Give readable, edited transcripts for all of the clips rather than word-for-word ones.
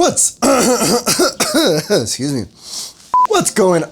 What's excuse me. What's going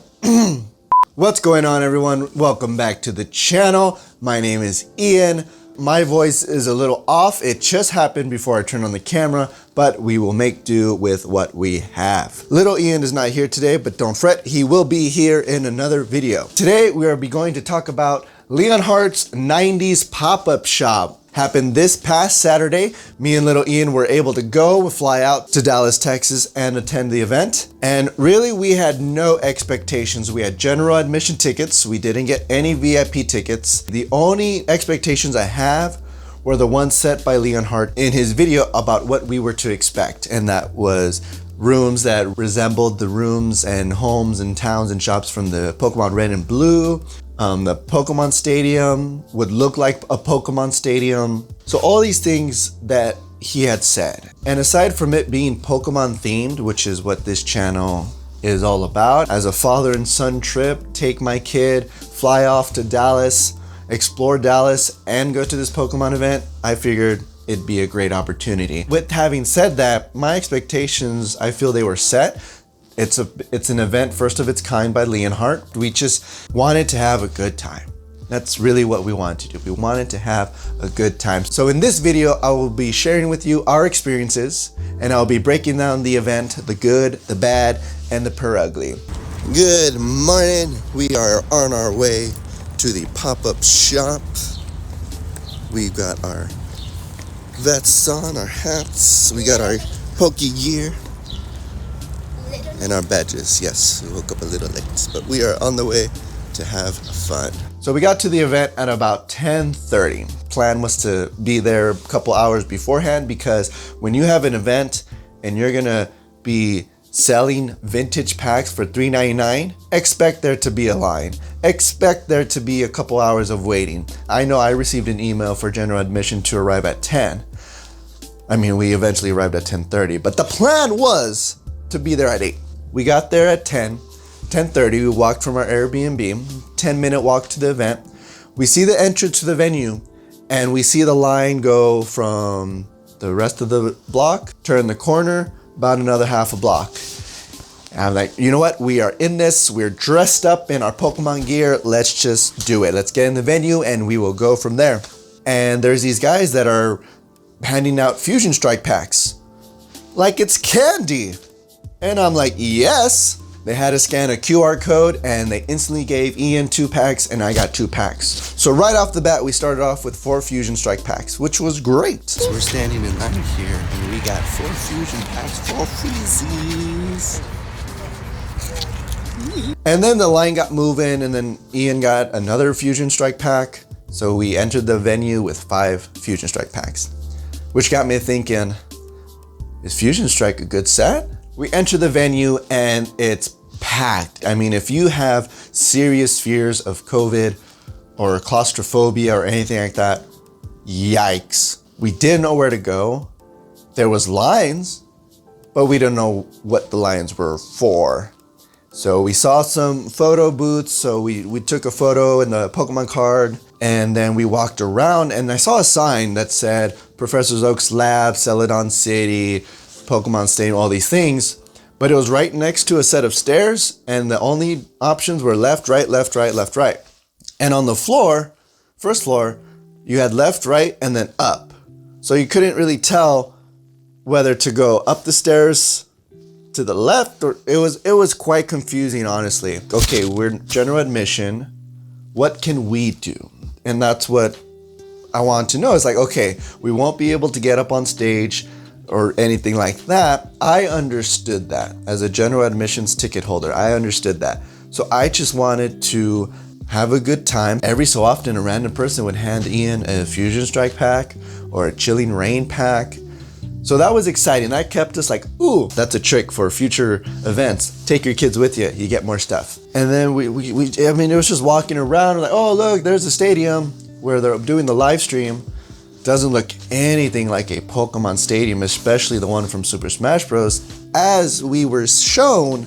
on, everyone? Welcome back to the channel. My name is Ian. My voice is a little off. It just happened before I turned on the camera, but we will make do with what we have. Little Ian is not here today, but don't fret, he will be here in another video. Today we are going to talk about Leonhart's 90s pop-up shop. Happened this past Saturday. Me and little Ian were able to fly out to Dallas, Texas and attend the event. And really we had no expectations. We had general admission tickets. We didn't get any VIP tickets. The only expectations I have were the ones set by Leonhart in his video about what we were to expect. And that was rooms that resembled the rooms and homes and towns and shops from the Pokemon Red and Blue. The Pokemon Stadium would look like a Pokemon Stadium. So all these things that he had said. And aside from it being Pokemon themed, which is what this channel is all about, as a father and son trip, take my kid, fly off to Dallas, explore Dallas, and go to this Pokemon event, I figured it'd be a great opportunity. With having said that, my expectations, I feel they were set. It's an event first of its kind by Leonhart. We just wanted to have a good time. That's really what we wanted to do. We wanted to have a good time. So in this video, I will be sharing with you our experiences, and I'll be breaking down the event, the good, the bad, and the per ugly. Good morning. We are on our way to the pop-up shop. We've got our vests on, our hats. We got our Poke gear. And our badges. Yes, we woke up a little late, but we are on the way to have fun. So we got to the event at about 10:30. Plan was to be there a couple hours beforehand, because when you have an event and you're gonna be selling vintage packs for $3.99, expect there to be a line. Expect there to be a couple hours of waiting. I know I received an email for general admission to arrive at 10. I mean, we eventually arrived at 10:30, but the plan was to be there at 8. We got there at 10:30. We walked from our Airbnb, 10-minute walk to the event. We see the entrance to the venue, and we see the line go from the rest of the block, turn the corner, about another half a block. And I'm like, you know what? We are in this. We're dressed up in our Pokemon gear. Let's just do it. Let's get in the venue, and we will go from there. And there's these guys that are handing out Fusion Strike packs like it's candy. And I'm like, yes. They had to scan a QR code, and they instantly gave Ian 2 packs, and I got 2 packs. So right off the bat, we started off with 4 Fusion Strike packs, which was great. So we're standing in line here, and we got 4 Fusion packs, 4 freezies. And then the line got moving, and then Ian got another Fusion Strike pack. So we entered the venue with 5 Fusion Strike packs, which got me thinking, is Fusion Strike a good set? We enter the venue and it's packed. I mean, if you have serious fears of COVID or claustrophobia or anything like that, yikes. We didn't know where to go. There was lines, but we didn't know what the lines were for. So we saw some photo booths. So we took a photo in the Pokemon card, and then we walked around, and I saw a sign that said Professor Oak's Lab, Celadon City, Pokemon Stadium, all these things, but it was right next to a set of stairs, and the only options were left, right, left, right, left, right. And on the floor, first floor, you had left, right, and then up. So you couldn't really tell whether to go up the stairs to the left, or it was quite confusing, honestly. Okay, we're general admission. What can we do? And that's what I want to know. It's like, okay, we won't be able to get up on stage or anything like that. I understood that. As a general admissions ticket holder, I understood that. So I just wanted to have a good time. Every so often, a random person would hand Ian a Fusion Strike pack or a Chilling Rain pack. So that was exciting. That kept us like, ooh, that's a trick for future events. Take your kids with you, you get more stuff. And then I mean, it was just walking around like, oh, look, there's a stadium where they're doing the live stream. Doesn't look anything like a Pokemon Stadium, especially the one from Super Smash Bros., as we were shown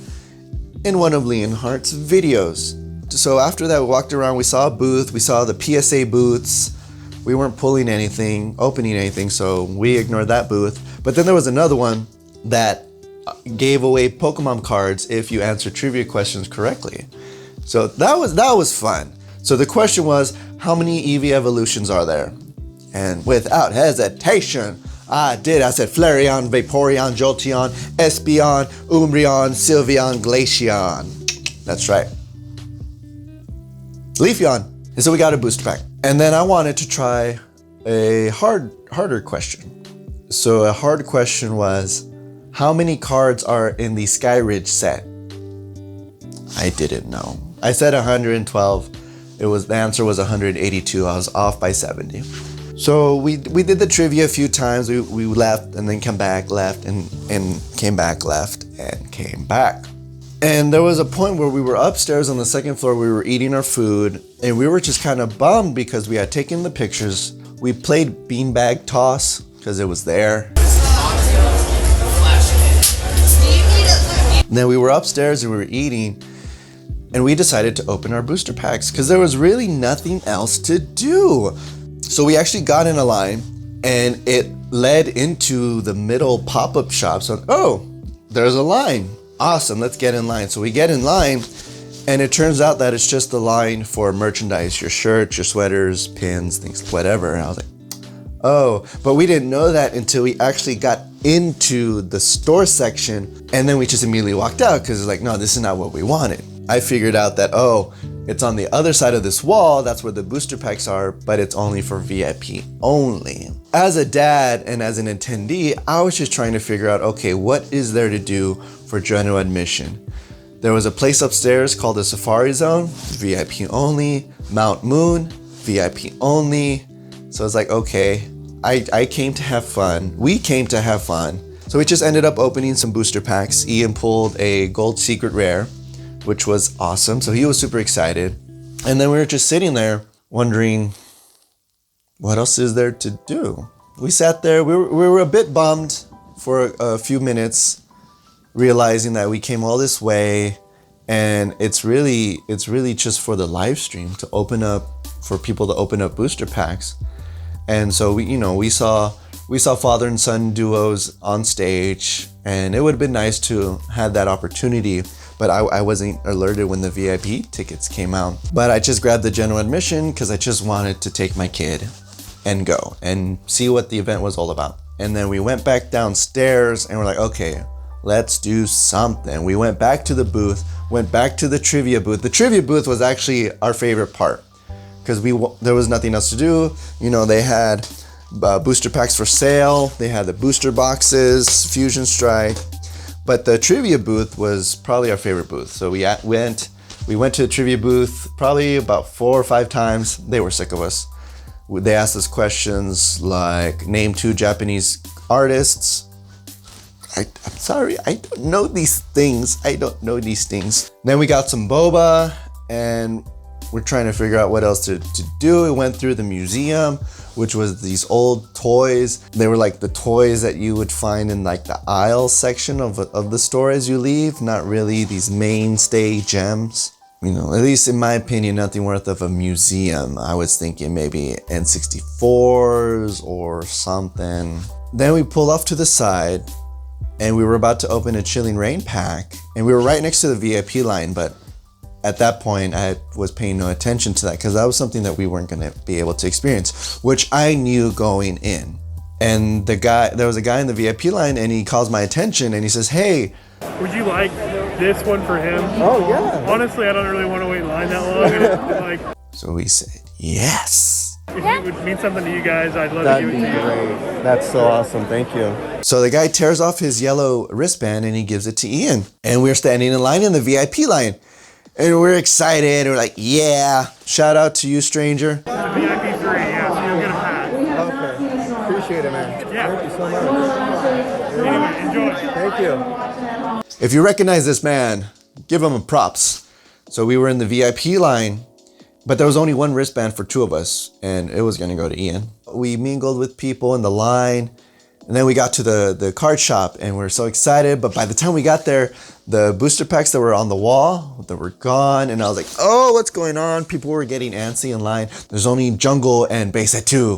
in one of Leonhart's videos. So after that, we walked around, we saw a booth, we saw the PSA booths. We weren't pulling anything, opening anything, so we ignored that booth. But then there was another one that gave away Pokemon cards if you answered trivia questions correctly. So that was fun. So the question was, how many Eevee evolutions are there? And without hesitation, I said Flareon, Vaporeon, Jolteon, Espeon, Umbreon, Sylveon, Glaceon. That's right. Leafeon. And so we got a booster pack. And then I wanted to try a harder question. So a hard question was, how many cards are in the Sky Ridge set? I didn't know. I said 112. The answer was 182. I was off by 70. So we did the trivia a few times. We left and then come back, left and came back, left and came back. And there was a point where we were upstairs on the second floor. We were eating our food and we were just kind of bummed because we had taken the pictures. We played beanbag toss because it was there. And then we were upstairs and we were eating and we decided to open our booster packs because there was really nothing else to do. So we actually got in a line and it led into the middle pop-up shop. So, oh, there's a line. Awesome, let's get in line. So we get in line and it turns out that it's just the line for merchandise, your shirts, your sweaters, pins, things, whatever. And I was like, oh, but we didn't know that until we actually got into the store section. And then we just immediately walked out because it's like, no, this is not what we wanted. I figured out that, oh, it's on the other side of this wall. That's where the booster packs are, but it's only for VIP only. As a dad and as an attendee, I was just trying to figure out, okay, what is there to do for general admission? There was a place upstairs called the Safari Zone, VIP only. Mount Moon, VIP only. So it's like, okay, I came to have fun. We came to have fun. So we just ended up opening some booster packs. Ian pulled a gold secret rare, which was awesome. So he was super excited. And then we were just sitting there wondering, what else is there to do? We sat there, we were a bit bummed for a few minutes, realizing that we came all this way and it's really just for the live stream to open up, for people to open up booster packs. And so we saw father and son duos on stage and it would have been nice to have that opportunity. But I wasn't alerted when the VIP tickets came out. But I just grabbed the general admission because I just wanted to take my kid and go and see what the event was all about. And then we went back downstairs and we're like, okay, let's do something. We went back to the booth, went back to the trivia booth. The trivia booth was actually our favorite part because there was nothing else to do. They had booster packs for sale. They had the booster boxes, Fusion Strike. But the trivia booth was probably our favorite booth. So we went to the trivia booth probably about 4 or 5 times. They were sick of us. They asked us questions like, name 2 Japanese artists. I'm sorry, I don't know these things. Then we got some boba and we're trying to figure out what else to do. We went through the museum, which was these old toys. They were like the toys that you would find in like the aisle section of the store as you leave, not really these mainstay gems. At least in my opinion, nothing worth of a museum. I was thinking maybe N64s or something. Then we pulled off to the side and we were about to open a Chilling Rain pack and we were right next to the VIP line, but at that point, I was paying no attention to that because that was something that we weren't going to be able to experience, which I knew going in. And there was a guy in the VIP line and he calls my attention and he says, hey. Would you like this one for him? Oh, yeah. Honestly, I don't really want to wait in line that long. So we said, yes. If it would mean something to you guys, I'd love to give it to you. That'd be great. That's so awesome. Thank you. So the guy tears off his yellow wristband and he gives it to Ian. And we're standing in line in the VIP line. And we're excited. We're like, yeah. Shout out to you, stranger. VIP 3, yeah, so you'll get a pack. Okay. Appreciate it, man. Yeah. Thank you so much. Anyway, enjoy. Thank you. If you recognize this man, give him a props. So we were in the VIP line, but there was only one wristband for 2 of us, and it was going to go to Ian. We mingled with people in the line. And then we got to the card shop and we were so excited. But by the time we got there, the booster packs that were on the wall, they were gone. And I was like, oh, what's going on? People were getting antsy in line. There's only jungle and base at 2,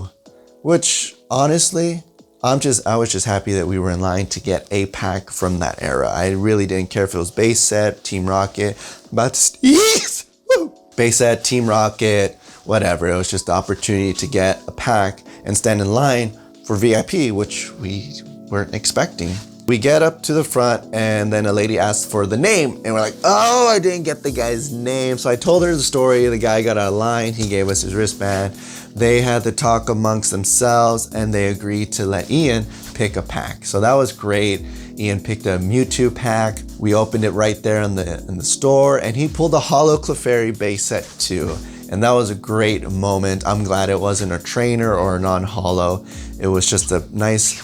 which honestly, I was just happy that we were in line to get a pack from that era. I really didn't care if it was base set, Team Rocket, about to sneeze. Base set, Team Rocket, whatever. It was just the opportunity to get a pack and stand in line for VIP, which we weren't expecting. We get up to the front and then a lady asked for the name and we're like, oh, I didn't get the guy's name. So I told her the story. The guy got out of line. He gave us his wristband. They had to talk amongst themselves and they agreed to let Ian pick a pack. So that was great. Ian picked a Mewtwo pack. We opened it right there in the store and he pulled a holo Clefairy base set too. And that was a great moment. I'm glad it wasn't a trainer or a non-holo. It was just a nice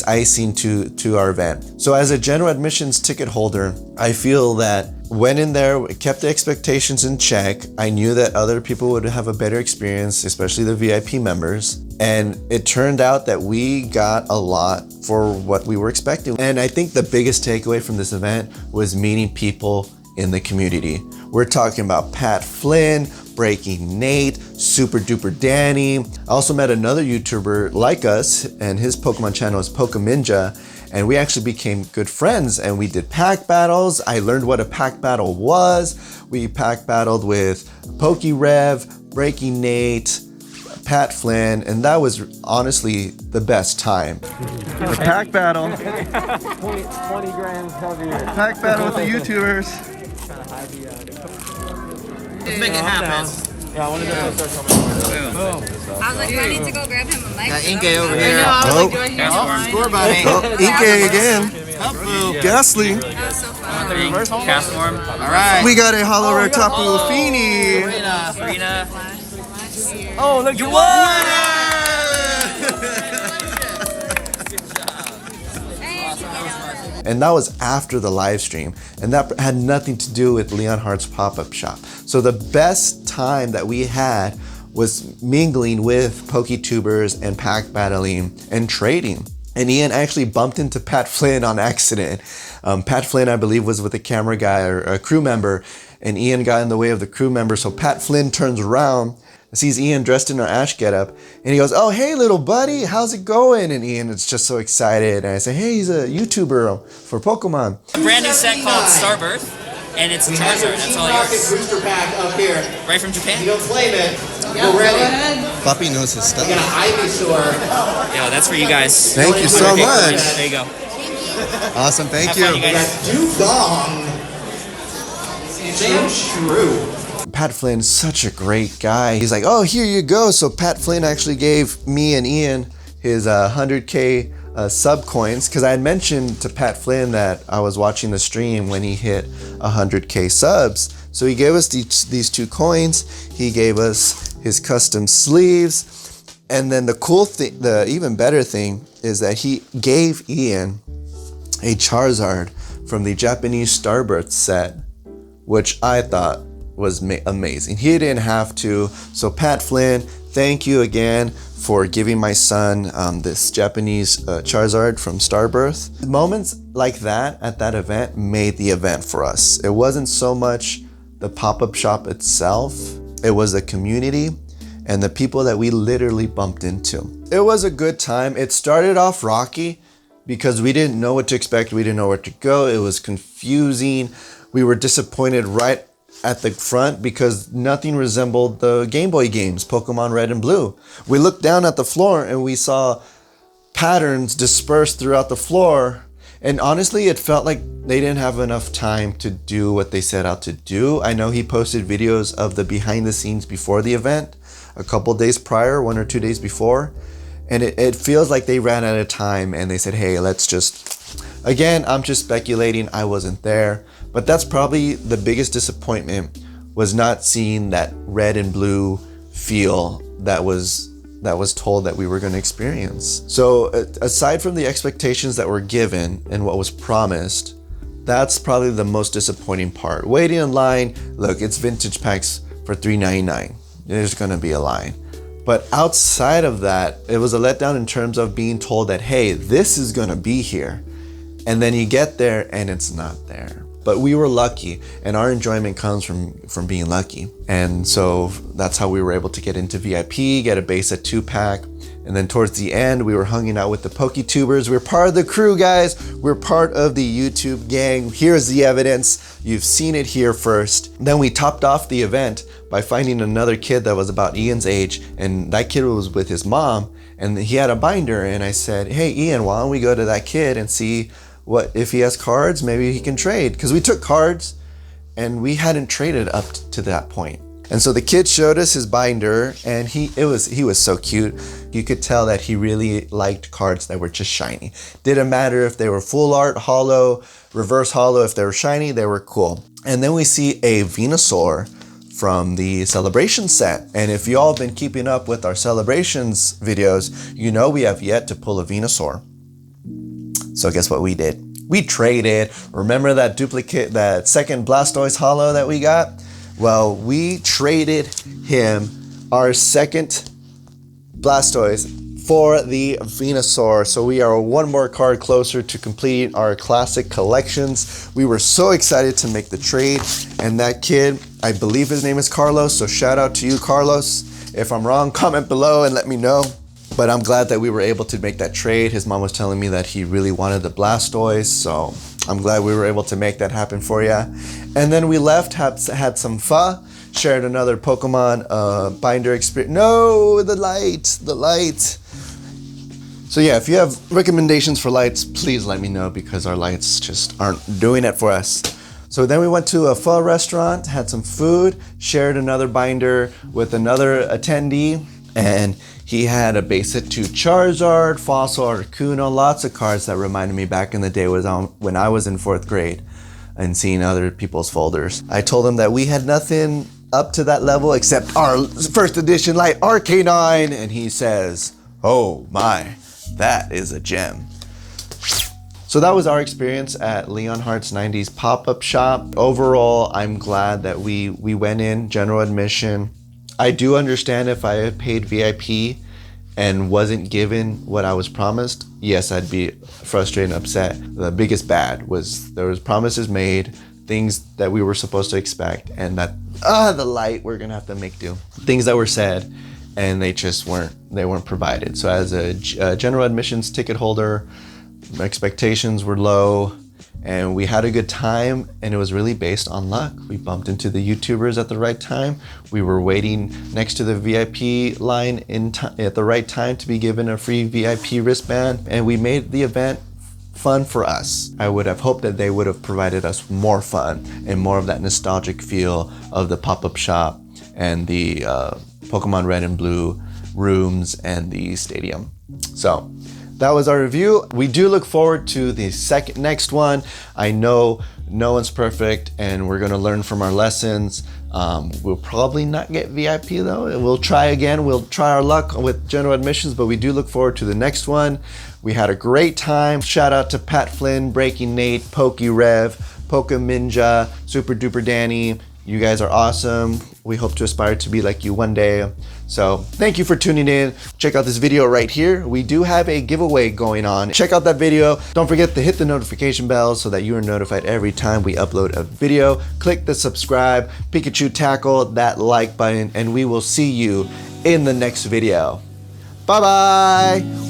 icing to our event. So as a general admissions ticket holder, I feel that went in there, kept the expectations in check. I knew that other people would have a better experience, especially the VIP members. And it turned out that we got a lot for what we were expecting. And I think the biggest takeaway from this event was meeting people in the community. We're talking about Pat Flynn, Breaking Nate, Super Duper Dani. I also met another YouTuber like us, and his Pokemon channel is Pokeminja, and we actually became good friends and we did pack battles. I learned what a pack battle was. We pack battled with PokeRev, Breaking Nate, Pat Flynn, and that was honestly the best time. The pack battle. 20 grams heavier. Pack battle with the YouTubers. Let's make it happen. Yeah, I wanted to start coming. I was like, do I need to go grab him a mic? Got Inke over here. Score buddy. Oh, Inke again. Tapu. Ghastly. That was so fun. Cast form. All right. We got a holo rare Tapu Fini. Farina. Oh, look, you won! And that was after the live stream. And that had nothing to do with Leonhart's pop-up shop. So the best time that we had was mingling with Poketubers and pack battling and trading. And Ian actually bumped into Pat Flynn on accident. Pat Flynn, I believe, was with a camera guy or a crew member, and Ian got in the way of the crew member. So Pat Flynn turns around, sees Ian dressed in our Ash getup, and he goes, oh, hey, little buddy, how's it going? And Ian is just so excited. And I say, hey, he's a YouTuber for Pokemon. A brand new set called Starbirth, and it's Charizard. That's all yours. Booster pack up here. Right from Japan? You don't claim it. We're ready. Puppy knows his stuff. We got an Ivysaur. Yo, that's for you guys. Thank you so much. There you go. Awesome, thank Have you. fun, you guys. Dugong. Damn shrew. Pat Flynn's such a great guy. He's like, oh, here you go. So Pat Flynn actually gave me and Ian his 100K sub coins, because I had mentioned to Pat Flynn that I was watching the stream when he hit 100K subs. So he gave us these 2 coins. He gave us his custom sleeves. And then the cool thing, the even better thing, is that he gave Ian a Charizard from the Japanese Starbirth set, which I thought was amazing. He didn't have to. So Pat Flynn, thank you again for giving my son this Japanese Charizard from Starbirth. Moments like that at that event made the event for us. It wasn't so much the pop-up shop itself, it was the community and the people that we literally bumped into. It was a good time. It started off rocky because we didn't know what to expect. We didn't know where to go. It was confusing. We were disappointed right at the front because nothing resembled the Game Boy games, Pokemon Red and Blue. We looked down at the floor and we saw patterns dispersed throughout the floor. And honestly, it felt like they didn't have enough time to do what they set out to do. I know he posted videos of the behind the scenes before the event, a couple days prior, 1 or 2 days before. And it feels like they ran out of time and they said, hey, let's just, again, I'm just speculating, I wasn't there. But that's probably the biggest disappointment, was not seeing that red and blue feel that was told that we were going to experience. So aside from the expectations that were given and what was promised, that's probably the most disappointing part. Waiting in line, look, it's vintage packs for $3.99. There's going to be a line. But outside of that, it was a letdown in terms of being told that, hey, this is going to be here. And then you get there and it's not there. But we were lucky, and our enjoyment comes from being lucky. And so that's how we were able to get into VIP, get a base at 2-pack, And then towards the end, we were hanging out with the Poketubers. We're part of the crew, guys. We're part of the YouTube gang. Here's the evidence. You've seen it here first. Then we topped off the event by finding another kid that was about Ian's age. And that kid was with his mom and he had a binder. And I said, hey, Ian, why don't we go to that kid and see what if he has cards, maybe he can trade. Because we took cards and we hadn't traded up to that point. And so the kid showed us his binder and he was so cute. You could tell that he really liked cards that were just shiny. Didn't matter if they were full art, holo, reverse holo, if they were shiny, they were cool. And then we see a Venusaur from the celebration set. And if y'all been keeping up with our celebrations videos, you know we have yet to pull a Venusaur. So guess what we did? We traded. Remember that duplicate, that second Blastoise holo that we got? Well, we traded him our second Blastoise for the Venusaur. So we are one more card closer to complete our classic collections. We were so excited to make the trade. And that kid, I believe his name is Carlos. So shout out to you, Carlos. If I'm wrong, comment below and let me know. But I'm glad that we were able to make that trade. His mom was telling me that he really wanted the Blastoise. So I'm glad we were able to make that happen for you. And then we left, had some fun, shared another Pokemon binder experience. No, the light. So yeah, if you have recommendations for lights, please let me know because our lights just aren't doing it for us. So then we went to a pho restaurant, had some food, shared another binder with another attendee, and he had a basic 2 Charizard, Fossil, Articuno, lots of cards that reminded me back in the day when I was in 4th grade and seeing other people's folders. I told him that we had nothing up to that level except our first edition light Arcanine, and he says, oh my, that is a gem. So that was our experience at Leonhart's 90's pop-up shop. Overall, I'm glad that we went in general admission. I do understand if I had paid VIP and wasn't given what I was promised, yes, I'd be frustrated and upset. The biggest bad was there was promises made, things that we were supposed to expect, and that, the light, we're gonna have to make do. Things that were said, and they just weren't provided. So as a general admissions ticket holder, my expectations were low, and we had a good time, and it was really based on luck. We bumped into the YouTubers at the right time. We were waiting next to the VIP line at the right time to be given a free VIP wristband, and we made the event fun for us. I would have hoped that they would have provided us more fun and more of that nostalgic feel of the pop-up shop and the Pokemon Red and Blue rooms and the stadium. So that was our review. We do look forward to the next one. I know no one's perfect and we're gonna learn from our lessons. We'll probably not get VIP though. We'll try again. We'll try our luck with general admissions, but we do look forward to the next one. We had a great time. Shout out to Pat Flynn, Breaking Nate, PokeRev, Pokeminja, Super Duper Dani. You guys are awesome. We hope to aspire to be like you one day. So thank you for tuning in. Check out this video right here. We do have a giveaway going on. Check out that video. Don't forget to hit the notification bell so that you are notified every time we upload a video. Click the subscribe, Pikachu tackle that like button, and we will see you in the next video. Bye-bye.